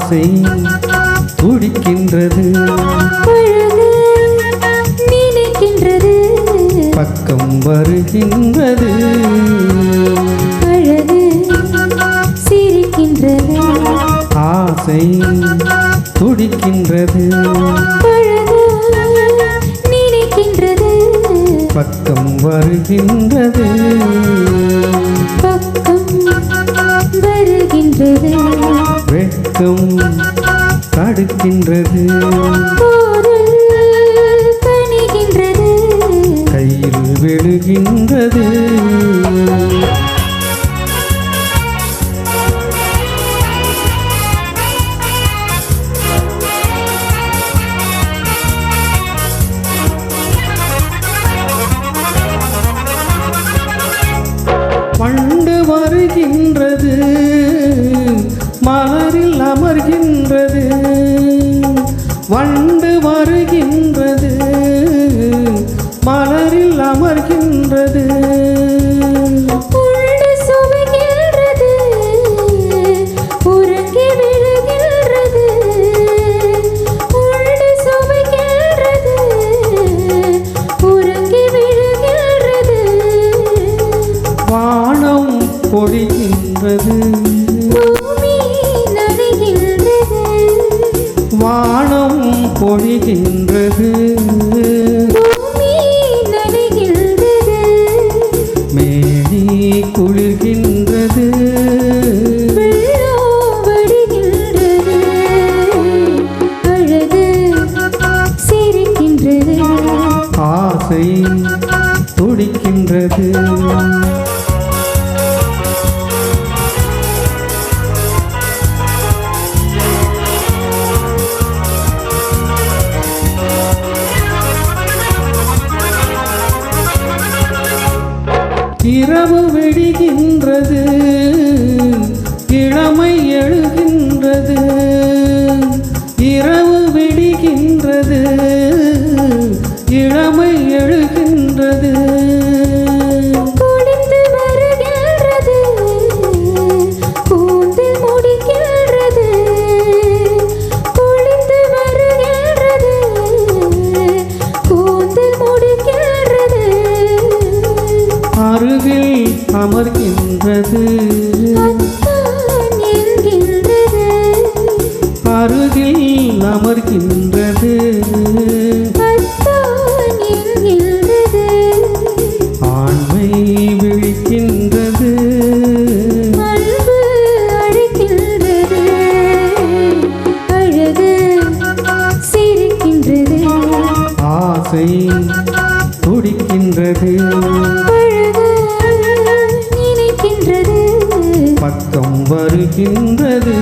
ஆசை துடிக்கின்றது, அழகு நினைக்கின்றது, பக்கம் வருகின்றது, அழகு சிரிக்கின்றது, ஆசை துடிக்கின்றது, அழகு நினைக்கின்றது, பக்கம் வருகின்றது, பக்கம் வருகின்றது, வெட்கம் தடுக்கின்றது, போரில் பணிகின்றது, கையில் விழுகின்றது, வண்டு வருகின்றது, மலரில் அமர்கின்றது, வண்டு வருகின்றது, மலரில் அமர்கின்றது, உண்டு சுவைகின்றது, உறங்கி விழுகின்றது, உண்டு சுவைகின்றது, உறங்கி விழுகின்றது, வானம் பொழிகின்றது, பூமி நனைகின்றது, வானம் பொழிகின்றது, பூமி நனைகின்றது, மேனி குளிர்கின்றது, வெள்ளம் வடிகின்றது, அழகு சிரிக்கின்றது, ஆசை துடிக்கின்றது, இரவு வெடிகின்றது, இளமை எழுகின்றது, இரவு வெடிகின்றது, இளமை எழுகின்றது, குளித்து வருகின்றது, கூந்தல் முடிக்கின்றது, குளித்து வருகின்றது, கூந்தல் முடிக்கின்றது, அருகில் அமர்கின்றது, அத்தான் என்கின்றது, அருகில் அமர்கின்றது, அத்தான் என்கின்றது, ஆண்மை விழிக்கின்றது, அன்பு அழைக்கின்றது, அழகு சிரிக்கின்றது, ஆசை துடிக்கின்றது, அழகு நினைக்கின்றது, பக்கம் வருகின்றது.